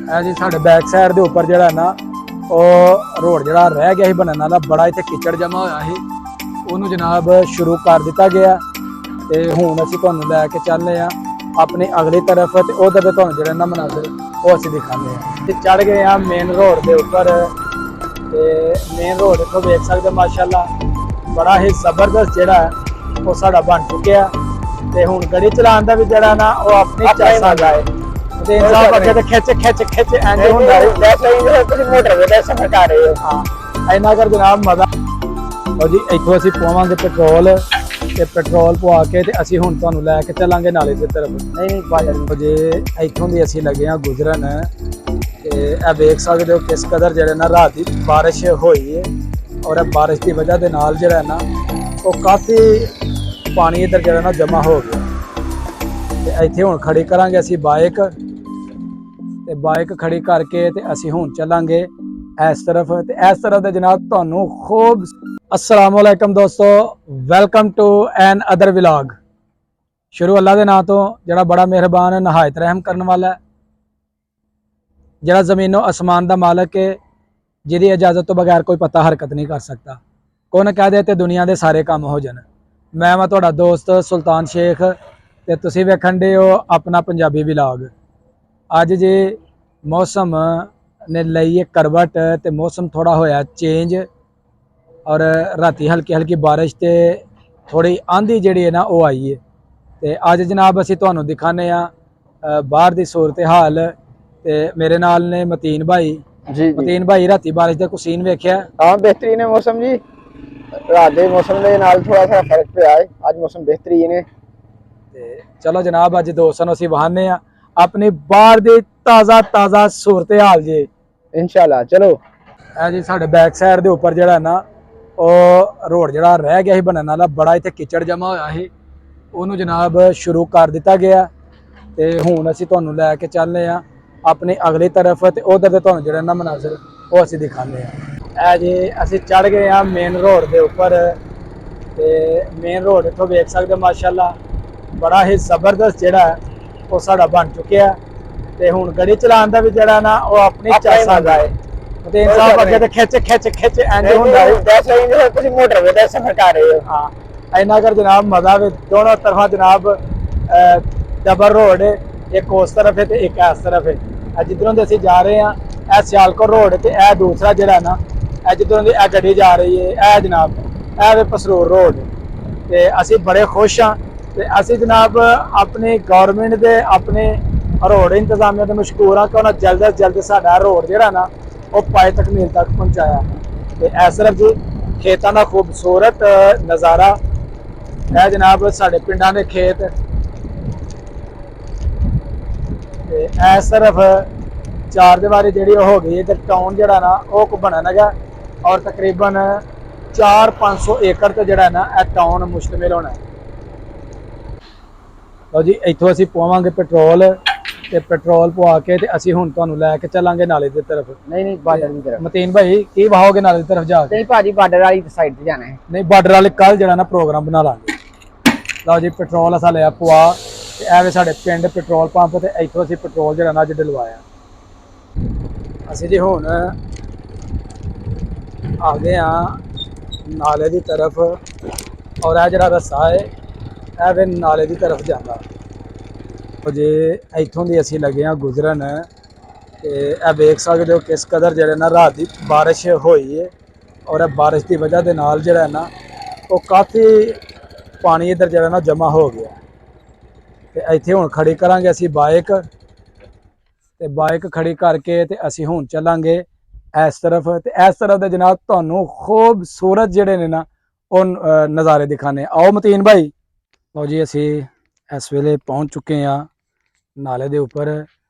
ਇਹ ਜੀ ਸਾਡੇ ਬੈਕ ਸਾਈਡ ਦੇ ਉੱਪਰ ਜਿਹੜਾ ਨਾ ਉਹ ਰੋਡ ਜਿਹੜਾ ਰਹਿ ਗਿਆ ਸੀ ਬਣਨ ਵਾਲਾ, ਬੜਾ ਇੱਥੇ ਕੀਚੜ ਜਮਾ ਹੋਇਆ ਸੀ, ਉਹਨੂੰ ਜਨਾਬ ਸ਼ੁਰੂ ਕਰ ਦਿੱਤਾ ਗਿਆ। ਤੇ ਹੁਣ ਅਸੀਂ ਤੁਹਾਨੂੰ ਲੈ ਕੇ ਚੱਲੇ ਆ ਆਪਣੀ ਅਗਲੀ ਤਰਫ, ਤੇ ਉਧਰ ਦੇ ਤੁਹਾਨੂੰ ਜਿਹੜਾ ਨਾ ਮਨਾਜ਼ਰ ਉਹ ਅਸੀਂ ਦਿਖਾਉਂਦੇ ਆ। ਤੇ ਚੜ ਗਏ ਆ ਮੇਨ ਰੋਡ ਦੇ ਉੱਪਰ, ਤੇ ਮੇਨ ਰੋਡ ਇੱਥੋਂ ਵੇਖ ਸਕਦੇ ਮਾਸ਼ਾਅੱਲਾ ਬੜਾ ਹੀ ਜ਼ਬਰਦਸਤ ਜਿਹੜਾ ਉਹ ਸਾਡਾ ਬਣ ਚੁੱਕਿਆ। ਤੇ ਹੁਣ ਗੱਡੀ ਚਲਾਉਣ ਦਾ ਵੀ ਜਿਹੜਾ ਨਾ ਉਹ ਆਪਣੀ ਚਾਸਾ ਗਾਏ ਤੇ ਇਨਸਾਨ ਅੱਗੇ ਤੇ ਖਿੱਚ ਖਿੱਚ ਖਿੱਚ ਐਂਡ ਹੁੰਦਾ ਹੈ। ਤੁਸੀਂ ਮੋਟਰਵੇ ਤੇ ਸਫ਼ਰ ਕਰ ਰਹੇ ਹੋ। ਹਾਂ ਇੰਨਾ ਕਰ ਜਨਾਬ ਮਜ਼ਾ। ਲਓ ਜੀ ਇੱਥੋਂ ਅਸੀਂ ਪਵਾਵਾਂਗੇ ਪੈਟਰੋਲ, ਤੇ ਪੈਟਰੋਲ ਪਵਾ ਕੇ ਤੇ ਅਸੀਂ ਹੁਣ ਤੁਹਾਨੂੰ ਲੈ ਕੇ ਚੱਲਾਂਗੇ ਨਾਲੇ ਦੀ ਤਰਫ। ਨਹੀਂ ਬਾਹਰ ਜੇ ਇੱਥੋਂ ਦੀ ਅਸੀਂ ਲੱਗੇ ਆ ਗੁਜ਼ਰਨ, ਤੇ ਇਹ ਵੇਖ ਸਕਦੇ ਹੋ ਕਿਸ ਕਦਰ ਜਿਹੜੇ ਨਾ ਰਾਤ ਦੀ ਬਾਰਿਸ਼ ਹੋਈ ਹੈ, ਔਰ ਇਹ ਬਾਰਿਸ਼ ਦੀ ਵਜ੍ਹਾ ਦੇ ਨਾਲ ਜਿਹੜਾ ਨਾ ਉਹ ਕਾਫੀ ਪਾਣੀ ਇੱਧਰ ਜਿਹੜਾ ਨਾ ਜਮਾ ਹੋ ਗਿਆ। ਤੇ ਇੱਥੇ ਹੁਣ ਖੜੀ ਕਰਾਂਗੇ ਅਸੀਂ ਬਾਈਕ, ਤੇ ਬਾਈਕ ਖੜੀ ਕਰਕੇ ਤੇ ਅਸੀਂ ਹੁਣ ਚੱਲਾਂਗੇ ਇਸ ਤਰਫ। ਤੇ ਇਸ ਤਰਫ ਦੇ ਜਨਾਬ ਤੁਹਾਨੂੰ ਖੂਬ अस्सलाम वालेकुम दोस्तों, welcome to another vlog. शुरू अल्लाह के नाम तो जड़ा बड़ा मेहरबान है, नहायत रहम करने वाला है, जड़ा जमीनों आसमान का मालक है, जिहदी इजाजत तो बगैर कोई पता हरकत नहीं कर सकता। कौन कह दे ते दुनिया के सारे काम हो जान। मैं तुहाडा दोस्त सुल्तान शेख, ते तुसीं वेखण दे हो अपना पंजाबी व्लॉग। अज जे मौसम ने लई करवट, ते मौसम थोड़ा होया चेंज, और राती हल्की हल्की बारिश ते थोड़ी आंधी जिहड़ी है ना वो आई है। ते अज जनाब असीं तुहानूं दिखाने आ बाहर दी सूरत हाल। ते मेरे नाल ने मतीन भाई। जी मतीन भाई राती बारिश दे कुछ सीन वेख्या? हाँ बेहतरीन है मौसम जी, रात दे मौसम दे नाल थोड़ा सा फर्क पिया है, अज मौसम बेहतरीन है। ते चलो जनाब अज दोस्तां नूं असीं वहाने आ अपनी बाहर दी ताज़ा ताज़ा सूरत हाल जी इंशाल्लाह। चलो ए जी साडे बैक साइड दे उपर जिहड़ा ना ਉਹ ਰੋਡ ਜਿਹੜਾ ਰਹਿ ਗਿਆ ਸੀ ਬਣਨ ਵਾਲਾ, ਬੜਾ ਇੱਥੇ ਕੀਚੜ ਜਮਾ ਹੋਇਆ ਸੀ, ਉਹਨੂੰ ਜਨਾਬ ਸ਼ੁਰੂ ਕਰ ਦਿੱਤਾ ਗਿਆ। ਤੇ ਹੁਣ ਅਸੀਂ ਤੁਹਾਨੂੰ ਲੈ ਕੇ ਚੱਲੇ ਆ ਆਪਣੀ ਅਗਲੀ ਤਰਫ, ਤੇ ਉਧਰ ਦੇ ਤੁਹਾਨੂੰ ਜਿਹੜਾ ਨਾ ਮਨਾਜ਼ਰ ਉਹ ਅਸੀਂ ਦਿਖਾਉਂਦੇ ਆ। ਇਹ ਜੀ ਅਸੀਂ ਚੜ ਗਏ ਆ ਮੇਨ ਰੋਡ ਦੇ ਉੱਪਰ, ਤੇ ਮੇਨ ਰੋਡ ਇੱਥੋਂ ਵੇਖ ਸਕਦੇ ਮਾਸ਼ਾਅੱਲਾ ਬੜਾ ਹੀ ਜ਼ਬਰਦਸਤ ਜਿਹੜਾ ਉਹ ਸਾਡਾ ਬਣ ਚੁੱਕਿਆ। ਤੇ ਹੁਣ ਗੱਡੀ ਚਲਾਉਣ ਦਾ ਵੀ ਜਿਹੜਾ ਨਾ ਉਹ ਆਪਣੀ ਚਾਸਾ ਗਾਏ ਤੇ ਇਨਸਾਨ ਅੱਗੇ ਤੇ ਖਿੱਚ ਖਿੱਚ ਖਿੱਚ ਐਂਡ ਹੁੰਦਾ ਹੈ। ਤੁਸੀਂ ਮੋਟਰਵੇ ਤੇ ਸਫ਼ਰ ਕਰ ਰਹੇ ਹੋ। ਹਾਂ ਇੰਨਾ ਕਰ ਜਨਾਬ ਮਜ਼ਾ ਵੇ। ਦੋਨੋਂ ਤਰਫਾਂ ਜਨਾਬ ਡਬਲ रोड है, एक उस तरफ है तो एक इस तरफ है। जिधरों से जा रहे हैं यह सियालकोट रोड, तो यह दूसरा जरा ना जिधरों की गड्डी जा रही है यह जनाब यह पसरूर रोड। तो असी बड़े खुश हाँ, तो असी जनाब अपनी गौरमेंट के अपने रोड इंतजामिया तो मशहूर हाँ कि उन्हें जल्द अज जल्द साडा रोड जरा ना वो पाए तकमील तक पहुँचाया। तो इस तरफ जी खेतों का खूबसूरत नज़ारा है जनाब, साढ़े पिंडां दे खेत। इस तरफ चार दीवारी जी हो गई, इधर टाउन जरा ना वो बनन लगा, और तकरीबन 400-500 एकड़ तो जरा ना यह टाउन मुश्तमिल होना है। लो जी इतों असीं पवांगे पेट्रोल, ते पेट्रोल पवा के ते असीं हुण तुहानूं लैके चलांगे नाले दी तरफ। नहीं बार्डर की तरफ। मतीन भाई की बहाओगे नाले दी तरफ जाके? नहीं भाजी बार्डर वाली साइड पे जाना है। नहीं बार्डर वाले कल जरा ना प्रोग्राम बना लांगे। लो जी पेट्रोल असां लिया पवा, ते एवे साडे पिंड पेट्रोल पंप, ते इत्थों असीं पेट्रोल जरा ना अज डलवाया। असीं जी हुण आ गए हां नाले दी तरफ, और यह जरा रस्ता है एवे नाले दी तरफ जांदा। जे इत्थों दी असीं लगे हाँ गुजरन, ते यह वेख सकदे हो किस कदर जिहड़े ना रात दी बारिश होई है, और बारिश की वजह के नाल जिहड़ा ना वो काफ़ी पानी इधर जिहड़ा ना जमा हो गया। ते इत्थे हुण खड़ी करांगे असीं बाइक, ते बाइक खड़ी करके ते असीं हुण चलांगे इस तरफ। ते इस तरफ दे जनाब तुहानूं खूबसूरत जिहड़े ने ना वो नज़ारे दिखाने। आओ मतीन भाई। लो जी असीं इस वेले पहुँच चुके हैं नाले दे उपर,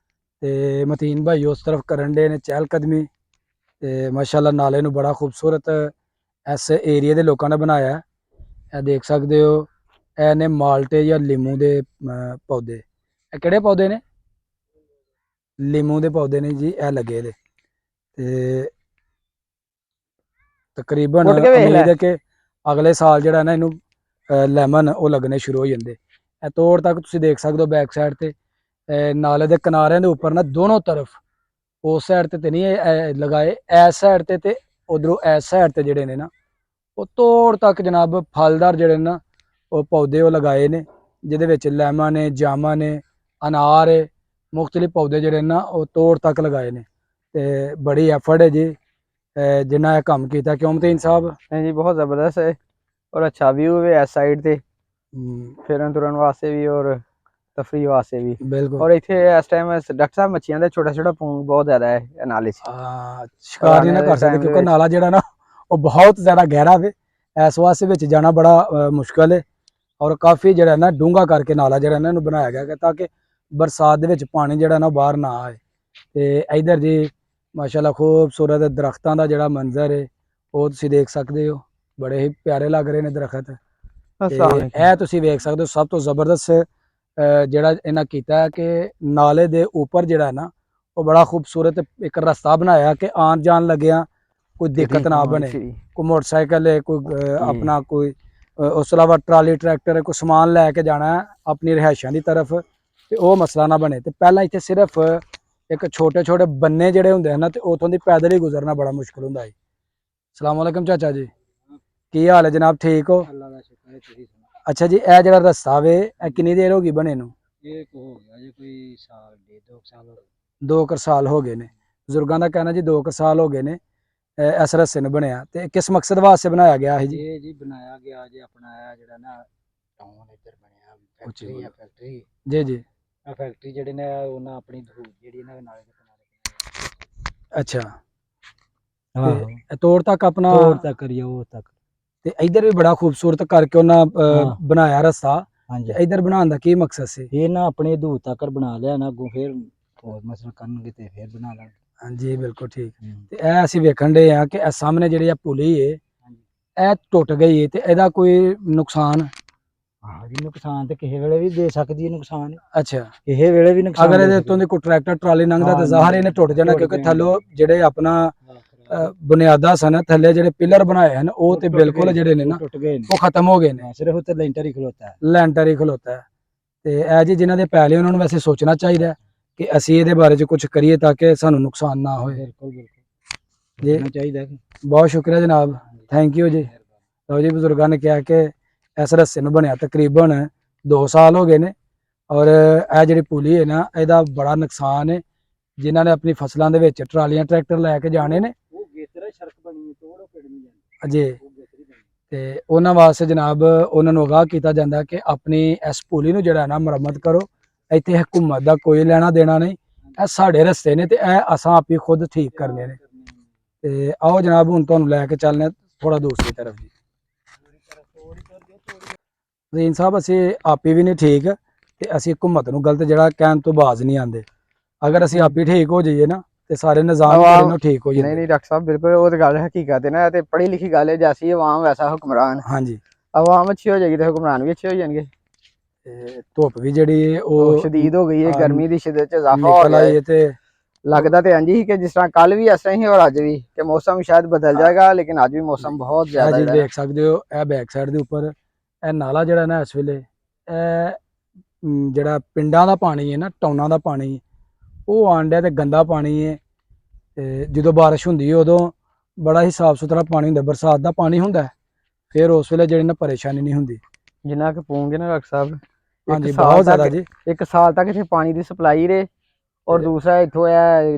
ते मतीन भाई उस तरफ करन डे ने चहलकदमी। ते माशाअल्लाह नाले नूं बड़ा खूबसूरत इस एरिए दे लोकां ने बनाया है। यह देख सकते हो यह ने माल्टे या लीमू दे पौधे। यह किहड़े पौधे ने? लीमू दे पौधे ने जी यह लगे दे। ते तकरीबन उम्मीद है कि अगले साल जिहड़ा ना इनू लैमन वो लगने शुरू हो जाते। तोड़ तक तुसीं देख सकते हो बैक साइड ते नाले दे किनारे दे उपर ना दोनों तरफ ਉਸ ਸਾਈਡ ਤੇ ਨਹੀਂ ਇਹ ਲਗਾਏ, ਇਸ ਸਾਈਡ ਤੇ ਉਧਰੋਂ ਇਸ ਸਾਈਡ ਤੇ ਜਿਹੜੇ ਨੇ ਨਾ ਉਹ ਤੋੜ ਤੱਕ ਜਨਾਬ ਫਲਦਾਰ ਜਿਹੜੇ ਨੇ ਨਾ ਉਹ ਪੌਦੇ ਉਹ ਲਗਾਏ ਨੇ, ਜਿਹਦੇ ਵਿੱਚ ਲੈਮਨ ਨੇ, ਜਾਮਨ ਨੇ, ਅਨਾਰ ਹੈ, ਮੁxtਲਿਫ ਪੌਦੇ ਜਿਹੜੇ ਨੇ ਨਾ ਉਹ ਤੋੜ ਤੱਕ ਲਗਾਏ ਨੇ। ਤੇ ਬੜੀ ਐਫਰਟ ਹੈ ਜੀ ਜਿੰਨਾ ਇਹ ਕੰਮ ਕੀਤਾ, ਕਿਉਂ ਮਤੀਨ ਸਾਹਿਬ? नहीं जी बहुत ज़बरदस्त है और अच्छा व्यू है इस साइड ते फिरन तुरन वास्ते भी और तफरी वास्ते भी। बिल्कुल। और इतने इस टाइम डॉक्टर साहब मच्छियां दा छोटा छोटा पूंग बहुत ज्यादा है नाले च। शिकार नहीं ना कर सकते क्योंकि नाला ਜਿਹੜਾ ਨਾ ਉਹ ਬਹੁਤ ਜ਼ਿਆਦਾ ਗਹਿਰਾ ਵੇ, ਇਸ ਵਾਸਤੇ ਵਿੱਚ ਜਾਣਾ ਬੜਾ ਮੁਸ਼ਕਲ ਹੈ ਔਰ ਕਾਫੀ ਜਿਹੜਾ ਨਾ ਡੂੰਘਾ ਕਰਕੇ ਨਾਲਾ ਜਿਹੜਾ ਨਾ ਇਹਨੂੰ ਬਣਾਇਆ ਗਿਆ ਤਾਂ ਕਿ ਬਰਸਾਤ ਦੇ ਵਿੱਚ ਪਾਣੀ ਜਿਹੜਾ ਨਾ ਬਾਹਰ ਨਾ ਆਏ। ਤੇ ਇਧਰ ਜੀ ਮਾਸ਼ਾਅੱਲਾ ਖੂਬਸੂਰਤ ਦਰਖਤਾਂ ਦਾ ਜਿਹੜਾ ਮੰਜ਼ਰ ਹੈ ਉਹ ਤੁਸੀਂ ਦੇਖ ਸਕਦੇ ਹੋ, ਬੜੇ ਹੀ ਪਿਆਰੇ ਲੱਗ ਰਹੇ ਨੇ ਦਰਖਤ। ਇਹ ਤੁਸੀਂ ਵੇਖ ਸਕਦੇ ਹੋ ਸਭ ਤੋਂ ਜ਼ਬਰਦਸਤ ਜਿਹੜਾ ਇਹਨਾਂ ਕੀਤਾ ਕਿ ਨਾਲੇ ਦੇ ਉੱਪਰ ਜਿਹੜਾ ਨਾ ਉਹ ਬੜਾ ਖੂਬਸੂਰਤ ਇੱਕ ਰਸਤਾ ਬਣਾਇਆ ਕਿ ਆਉਣ ਜਾਣ ਲੱਗਿਆ ਕੋਈ ਦਿੱਕਤ ਨਾ ਬਣੇ, ਕੋਈ ਮੋਟਰਸਾਈਕਲ ਹੈ, ਕੋਈ ਆਪਣਾ ਕੋਈ ਉਸ ਤੋਂ ਇਲਾਵਾ ਟਰਾਲੀ ਟਰੈਕਟਰ ਹੈ, ਕੋਈ ਸਮਾਨ ਲੈ ਕੇ ਜਾਣਾ ਆਪਣੀ ਰਿਹਾਇਸ਼ਾਂ ਦੀ ਤਰਫ ਤੇ ਉਹ ਮਸਲਾ ਨਾ ਬਣੇ। ਤੇ ਪਹਿਲਾਂ ਇੱਥੇ ਸਿਰਫ ਇੱਕ ਛੋਟੇ ਛੋਟੇ ਬੰਨੇ ਜਿਹੜੇ ਹੁੰਦੇ ਹਨ ਤੇ ਉਥੋਂ ਦੀ ਪੈਦਲ ਹੀ ਗੁਜ਼ਰਨਾ ਬੜਾ ਮੁਸ਼ਕਲ ਹੁੰਦਾ ਹੈ। अस्सलाम वालेकुम चाचा जी, की हाल है जनाब? ठीक हो? अल्लाह का शुक्र है, तुसी सुनाओ। अच्छा जी, ਇਹ ਜਿਹੜਾ ਰਸਤਾ ਵੇ ਇਹ ਕਿੰਨੀ ਦੇਰ ਹੋ ਗਈ ਬਣੇ ਨੂੰ? ये को हो गया जी कोई साल डेढ़ 2 साल हो गए। 2 ਸਾਲ ਹੋ ਗਏ ਨੇ। ਬਜ਼ੁਰਗਾਂ ਦਾ ਕਹਿਣਾ ਜੀ 2 ਸਾਲ ਹੋ ਗਏ ਨੇ ਇਸ ਰਸਤੇ ਨੂੰ ਬਣਿਆ। ਤੇ ਕਿਸ ਮਕਸਦ ਵਾਸਤੇ ਬਣਾਇਆ ਗਿਆ ਹੈ ਜੀ? ये जी बनाया गया जी अपना है जेड़ा ना टाउन इधर बनया फैक्ट्री है, फैक्ट्री जी जी आ फैक्ट्री जेड़ी ने ओना अपनी धूप जेड़ी ना नाले दे किनारे अच्छा हां ਤੇ ਤੋੜ ਤੱਕ ਆਪਣਾ तोड़ तक करिए वो तक। ਤੇ ਇਧਰ ਵੀ ਬੜਾ ਖੂਬਸੂਰਤ ਕਰਕੇ ਉਹਨਾਂ ਹਾਂ। ਬਣਾਇਆ ਰਸਤਾ। हां जी ਤੇ ਇਧਰ ਬਣਾਉਣ ਦਾ ਕੀ ਮਕਸਦ ਸੀ? ये ना अपने धूप तक बना लिया ना अगों फिर और मसला करनगे ते फिर बना लांगे। ਹਾਂਜੀ ਬਿਲਕੁਲ ਠੀਕ। ਤੇ ਇਹ ਅਸੀਂ ਵੇਖਣ ਦੇ ਆ ਕਿ ਇਹ ਸਾਹਮਣੇ ਜਿਹੜੀ ਆ ਪੁਲੀ ਏ ਇਹ ਟੁੱਟ ਗਈ ਏ ਤੇ ਇਹਦਾ ਕੋਈ ਨੁਕਸਾਨ? हां जी नुकसान ते किसी वेले भी दे सकदी है नुकसान, ਅੱਛਾ, किसी वेले भी नुकसान ਅਗਰ ਇਹਦੇ ਉੱਤੋਂ ਦੀ ਕੋਈ ਟਰੈਕਟਰ ਟਰਾਲੀ ਲੰਘਦਾ ਤੇ ਜ਼ਾਹਰ ਇਹਨੇ ਟੁੱਟ ਜਾਣਾ ਕਿਉਂਕਿ ਥੱਲੋਂ ਜਿਹੜੇ ਆਪਣਾ ਬੁਨਿਆਦਾਂ ਸਨ ਥੱਲੇ ਜਿਹੜੇ ਪਿਲਰ ਬਣਾਏ ਹਨ ਉਹ ਤੇ ਬਿਲਕੁਲ ਜਿਹੜੇ ਨੇ ਨਾ टूट गए ਉਹ ਖਤਮ ਹੋ ਗਏ ਨੇ, सिर्फ उत्ते लेंटर ही खलोता है। ਲੈਂਟਰ ਹੀ ਖਲੋਤਾ ਹੈ। ਤੇ ਇਹ ਜੀ ਜਿਨ੍ਹਾਂ ਦੇ ਪੈਲੇ ਉਹਨਾਂ ਨੂੰ ਵੈਸੇ ਸੋਚਣਾ ਚਾਹੀਦਾ ਹੈ ਕਿ ਅਸੀਂ ਇਹਦੇ ਬਾਰੇ 'ਚ ਕੁਝ ਕਰੀਏ ਤਾਂ ਕਿ ਸਾਨੂੰ ਨੁਕਸਾਨ ਨਾ ਹੋਏ। बिल्कुल बिल्कुल ਜੀ होना चाहिए कि ਬਹੁਤ ਸ਼ੁਕਰੀਆ ਜਨਾਬ, ਥੈਂਕ ਯੂ ਜੀ। ਲਓ ਜੀ ਬਜ਼ੁਰਗਾਂ ਨੇ ਕਿਹਾ ਕਿ ਇਸ ਰਸਤੇ ਨੂੰ ਬਣਿਆ ਤਕਰੀਬਨ 2 ਸਾਲ ਹੋ ਗਏ ਨੇ ਔਰ ਇਹ ਜਿਹੜੀ ਪੁਲੀ ਹੈ ਨਾ ਇਹਦਾ ਬੜਾ ਨੁਕਸਾਨ ਹੈ। ਜਿਨ੍ਹਾਂ ਨੇ ਆਪਣੀ ਫਸਲਾਂ ਦੇ ਵਿੱਚ ਟਰਾਲੀਆਂ ਟਰੈਕਟਰ ਲੈ ਕੇ ਜਾਣੇ ਨੇ वो गेतरा सड़क बनी है तोड़ो पेड़ नहीं जाने ਅਜੇ वो गेतरी बनी। ਤੇ ਉਹਨਾਂ ਵਾਸਤੇ ਜਨਾਬ ਉਹਨਾਂ ਨੂੰ ਅਗਾਹ ਕੀਤਾ ਜਾਂਦਾ ਕਿ ਆਪਣੀ ਇਸ ਪੁਲੀ ਨੂੰ ਜਿਹੜਾ ਨਾ ਮੁਰੰਮਤ ਕਰੋ। ਇੱਥੇ ਹਕੂਮਤ ਦਾ ਕੋਈ ਲੈਣਾ ਦੇਣਾ ਨਹੀਂ, ਇਹ ਸਾਡੇ ਰਸਤੇ ਨੇ ਤੇ ਇਹ ਅਸਾਂ ਆਪੀ ਖੁਦ ਠੀਕ ਕਰਨੇ ਨੇ। ਤੇ ਆਓ ਜਨਾਬ ਹੁਣ ਤੁਹਾਨੂੰ ਲੈ ਕੇ ਚੱਲਨੇ ਥੋੜਾ ਦੂਸਰੀ ਤਰਫ ਜੀ। ਜ਼ੀਨ ਸਾਹਿਬ ਅਸੀਂ ਆਪੀ ਵੀ ਨਹੀਂ ਠੀਕ ਤੇ ਅਸੀਂ ਹਕੂਮਤ ਨੂੰ ਗਲਤ ਜਿਹੜਾ ਕਹਿਣ ਤੋਂ ਬਾਜ਼ ਨਹੀਂ ਆਉਂਦੇ। ਅਗਰ ਅਸੀਂ ਆਪੀ ਠੀਕ ਹੋ ਜਾਈਏ ਨਾ ਤੇ ਸਾਰੇ ਨਿਜ਼ਾਮ ਜਿਹੜੇ ਨੇ ਠੀਕ ਹੋ नहीं ਜਾਂਦੇ। नहीं डॉक्टर साहब बिल्कुल वो तो गल हकीकत है ना, ते पढ़ी लिखी गल है जैसी अवाम वैसा हुक्मरान। ਹਾਂਜੀ अवाम अच्छी हो जाएगी तो हुक्मरान भी अच्छे हो जाएंगे। ਤੇ ਧੁੱਪ ਵੀ ਜਿਹੜੀ तो ਉਹ शदीद हो गई है, हाँ, गर्मी की शिद्दत च इजाफा हो ਨਿਕਲ गया ਆਈ है। ਹੈ ਤੇ लगता तो इंज ही कि जिस तरह कल भी ऐसा ही और अज भी कि मौसम शायद बदल जाएगा, लेकिन अज भी मौसम बहुत ਇਹ ज्यादा ਜੀ ਜਿਹੜਾ ਦੇਖ ਸਕਦੇ ਹੋ ਇਹ ਬੈਕ ਸਾਈਡ ਦੇ ਉੱਪਰ ਇਹ ਨਾਲਾ ਜਿਹੜਾ ਨਾ ਇਸ ਵੇਲੇ ਇਹ ਜਿਹੜਾ ਪਿੰਡਾਂ ਦਾ ਪਾਣੀ ਹੈ ਨਾ ਟਾਉਨਾਂ ਦਾ ਪਾਣੀ ਉਹ ਆਉਣ ਡਿਆ ਤੇ ਗੰਦਾ ਪਾਣੀ ਹੈ। ਤੇ ਜਦੋਂ ਬਾਰਿਸ਼ ਹੁੰਦੀ ਹੈ ਉਦੋਂ ਬੜਾ ਹੀ ਸਾਫ ਸੁਥਰਾ ਪਾਣੀ ਹੁੰਦਾ, ਬਰਸਾਤ ਦਾ ਪਾਣੀ ਹੁੰਦਾ ਫਿਰ ਉਸ ਵੇਲੇ ਜਿਹੜੀ ਨਾ ਪਰੇਸ਼ਾਨੀ ਨਹੀਂ ਹੁੰਦੀ। जिन्ना कि पूंगे ना डॉक्टर साहब ਹਾਂਜੀ एक साल ਬਹੁਤ ਜ਼ਿਆਦਾ तक ਜੀ। एक साल तक इतने पानी की सप्लाई रहे और दूसरा इतों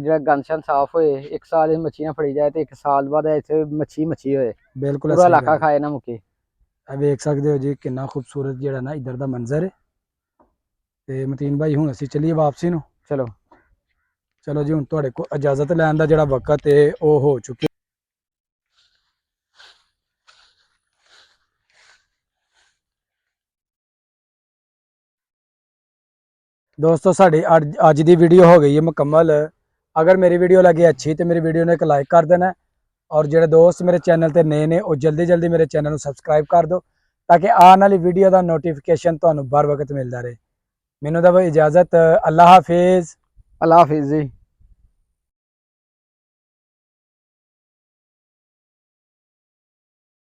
जो गंदशन साफ होए, एक साल मच्छियां फड़ी जाए तो एक साल बाद इतने मच्छी मच्छी होए, ਬਿਲਕੁਲ पूरा ਸਹੀ इलाका ਗੱਲ ਹੈ। खाए ना मुके। ਇਹ ਵੇਖ ਸਕਦੇ ਹੋ ਜੀ ਕਿੰਨਾ ਖੂਬਸੂਰਤ ਜਿਹੜਾ ਨਾ ਇੱਧਰ ਦਾ ਮੰਜ਼ਰ ਹੈ। ਤੇ ਮਤੀਨ ਭਾਈ ਹੁਣ ਅਸੀਂ ਚੱਲੀਏ ਵਾਪਸੀ ਨੂੰ। चलो ਚਲੋ ਜੀ ਹੁਣ ਤੁਹਾਡੇ ਕੋਲ ਇਜਾਜ਼ਤ ਲੈਣ ਦਾ ਜਿਹੜਾ ਵਕਤ ਹੈ ਉਹ ਹੋ ਚੁੱਕਿਆ। ਦੋਸਤੋ ਸਾਡੀ ਅੱਜ ਦੀ ਵੀਡੀਓ ਹੋ ਗਈ ਹੈ ਮੁਕੰਮਲ। ਅਗਰ ਮੇਰੀ ਵੀਡੀਓ ਲੱਗੀ ਅੱਛੀ ਤੇ ਮੇਰੀ ਵੀਡੀਓ ਨੂੰ ਇੱਕ ਲਾਈਕ ਕਰ ਦੇਣਾ ਔਰ ਜਿਹੜੇ ਦੋਸਤ ਮੇਰੇ ਚੈਨਲ ਤੇ ਨਏ ਨੇ ਉਹ ਜਲਦੀ ਮੇਰੇ ਚੈਨਲ ਨੂੰ ਸਬਸਕ੍ਰਾਈਬ ਕਰ ਦਿਓ ਤਾਂ ਕਿ ਆਉਣ ਵਾਲੀ ਵੀਡੀਓ ਦਾ ਨੋਟੀਫਿਕੇਸ਼ਨ ਤੁਹਾਨੂੰ बर वक्त मिलता रहे। ਮੈਨੂੰ ਦਿਓ ਇਜਾਜ਼ਤ। ਅੱਲਾ ਹਾਫਿਜ਼। अल्लाह हाफिज जी।